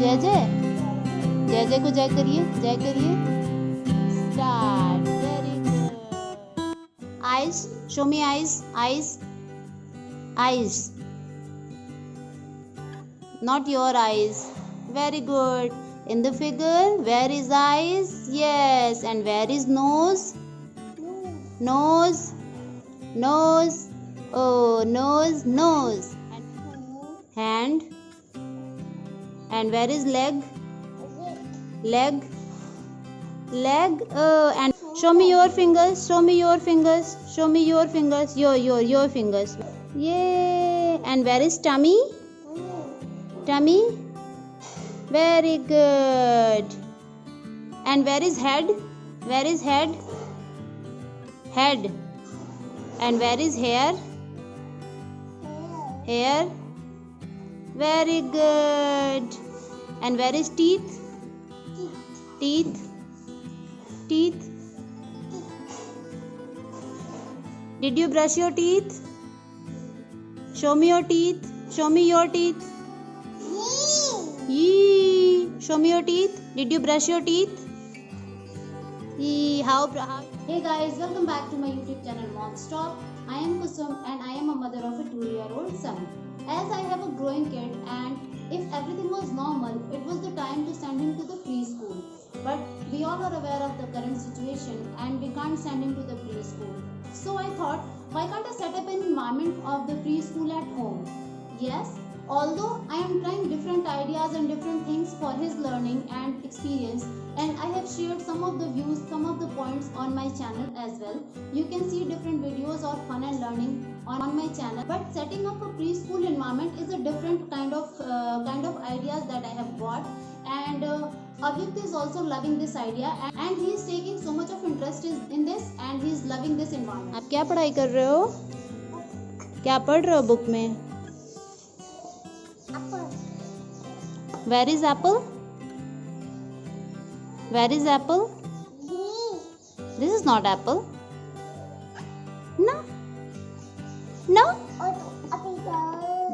जय जय जय जय को जय करिए, जय करिए। Start. Very good. Eyes, show me eyes, eyes, eyes, not your eyes. Very good. In the figure, where is eyes? Yes. And where is nose? Nose, nose. Oh, nose, nose. Hand. And where is leg? Leg, leg. Oh, and show me your fingers, show me your fingers, show me your fingers, your fingers. Yay. And where is tummy? Tummy. Very good. And where is head? Where is head? Head. And where is hair? Hair. Very good. And where is teeth? Teeth. Teeth. Did you brush your teeth? Show me your teeth. Show me your teeth. Yee. Show me your teeth. Did you brush your teeth? Yee. How? Hey guys, welcome back to my YouTube channel Momstop. I am Kusum and I am a mother of a 2-year-old son. As I have a growing kid and if everything was normal, it was the time to send him to the preschool. But we all are aware of the current situation and we can't send him to the preschool. So I thought, why can't I set up an environment of the preschool at home? Yes, although I am trying different ideas and different things for his learning and experience, and I have shared some of the views, some of the points on my channel as well. You can see different videos of fun and learning on my channel. But setting up a preschool environment is a different kind of ideas that I have got, and Avyukt is also loving this idea and he is taking so much of interest in this and he is loving this environment. आप क्या पढ़ाई कर रहे हो? क्या पढ़ रहे हो बुक में? Where is apple? Where is apple? This is not apple. No. No?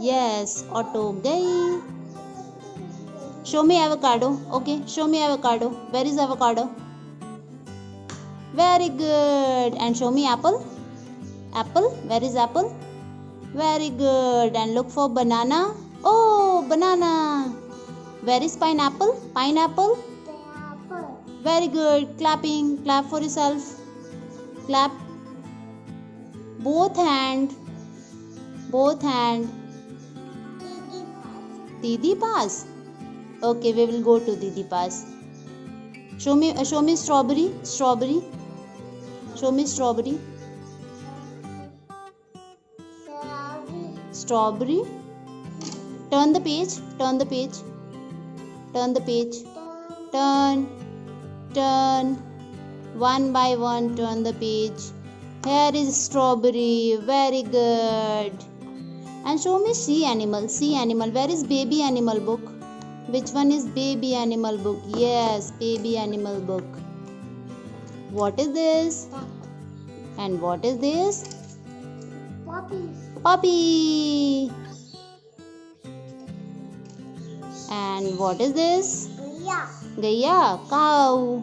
Yes, auto गई. Show me avocado. Okay, show me avocado. Where is avocado? Very good. And show me apple. Apple. Where is apple? Very good. And look for banana. Oh, banana. Where is pineapple? Pineapple. Very good. Clapping. Clap for yourself. Clap. Both hand. Both hand. Didi pass. Okay, we will go to Didi pass. Show me strawberry. Strawberry. Show me strawberry. Strawberry. Turn the page. Turn the page. Turn the page. Turn. Turn. One by one turn the page. Here is strawberry. Very good. And show me sea animal. Sea animal. Where is baby animal book? Which one is baby animal book? Yes, baby animal book. What is this? And what is this? Puppy. Puppy. And what is this? Gaya. Gaya. Cow.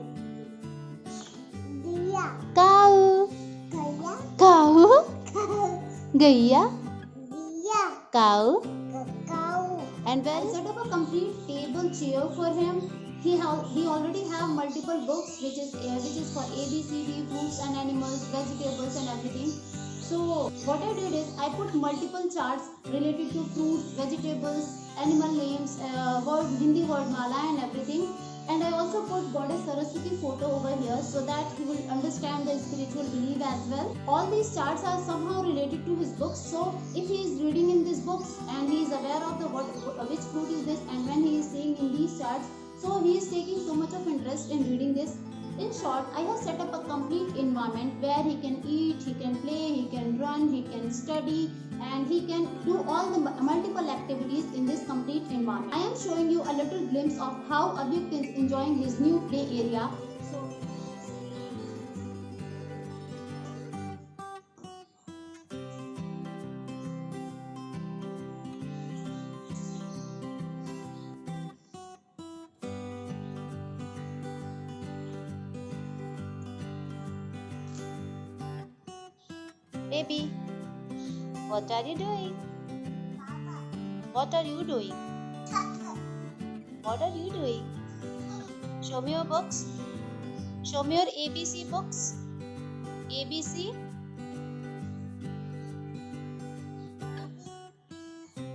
Gaya. Cow. Gaya. Cow. Cow. Gaya. Gaya. Cow. Cow. And where I set up a complete table chair for him. He already have multiple books which is for A, B, C, D, fruits and animals, vegetables and everything. So what I did is I put multiple charts related to fruits, vegetables, animal names, Hindi word mala and everything. And I also put Goddess Saraswati photo over here so that he will understand the spiritual belief as well. All these charts are somehow related to his books. So if he is reading in these books and he is aware of which fruit is this and when he is seeing in these charts, so he is taking so much of interest in reading this. In short, I have set up a complete environment where he can eat, he can play, he can run, he can study and he can do all the multiple activities in this complete environment. I am showing you a little glimpse of how Avyukt is enjoying his new play area. baby. What are you doing? What are you doing? What are you doing? Show me your books. Show me your ABC books. ABC.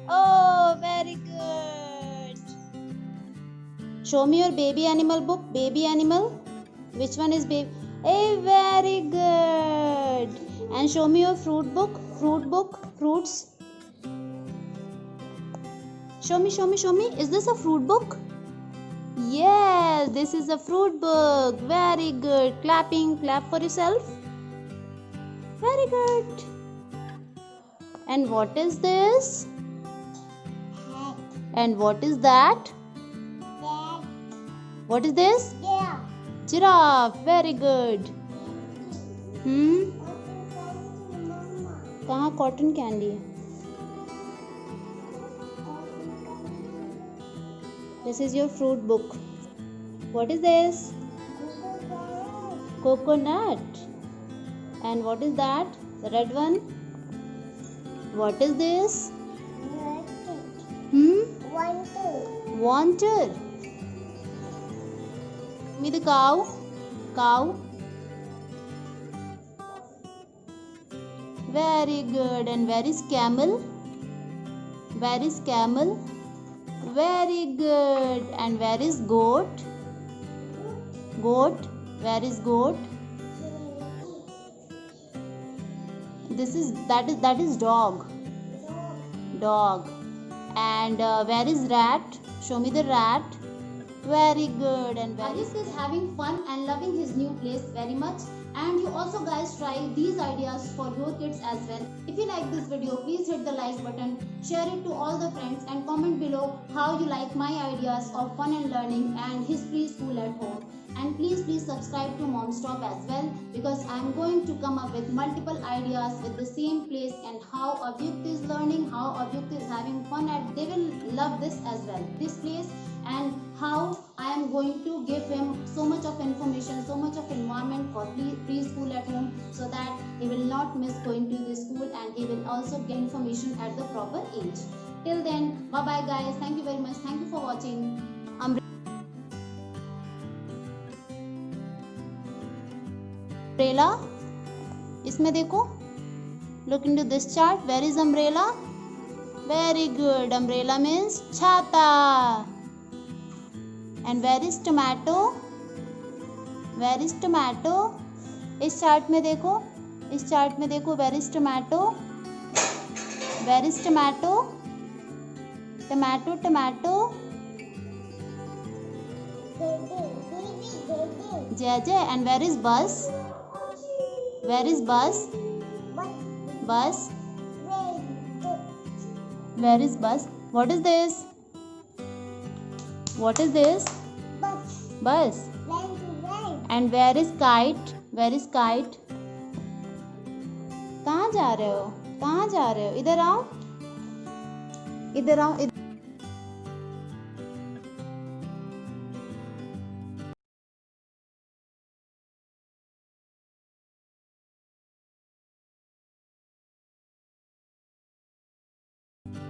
Oh, very good. Show me your baby animal book. Baby animal. Which one is baby? Hey, very good. And show me your fruit book. Fruit book. Fruits. Show me, show me, show me. Is this a fruit book? Yes, this is a fruit book. Very good. Clapping. Clap for yourself. Very good. And what is this? Hat. And what is that? Dad. What is this? Yeah. Giraffe. Very good. कहाँ cotton candy है? This is your fruit book. What is this? Coconut. And what is that? The red one? What is this? Wanted. Me the cow. Cow. Very good. And where is camel? Where is camel? Very good. And where is goat? Goat. Where is goat? That is dog. Dog. And where is rat? Show me the rat. Very good. And Alice is having fun and loving his new place very much. And you also guys try these ideas for your kids as well. If you like this video, please hit the like button, share it to all the friends, and comment below how you like my ideas of fun and learning and his preschool at home. And please subscribe to Momstop as well, because I am going to come up with multiple ideas with the same place and how Avyukt is learning, how Avyukt is having fun at. They will love this as well, this place, and how I am going to give him so much of information, so much of environment for preschool at home, so that he will not miss going to the school and he will also get information at the proper age. Till then, bye bye guys. Thank you very much. Thank you for watching. Umbrella. इसमें देखो. Look into this chart. Where is umbrella? Very good. Umbrella means छाता. And where is tomato? Where is tomato? इस chart में देखो. इस chart में देखो. Where is tomato? Where is tomato? Tomato, tomato. Jay. And where is bus? Where is bus? Bus. Where is bus? What is this? What is this? Bus. And where is kite? Where is kite? कहाँ जा रहे हो? कहाँ जा रहे हो? इधर आओ. इधर आओ.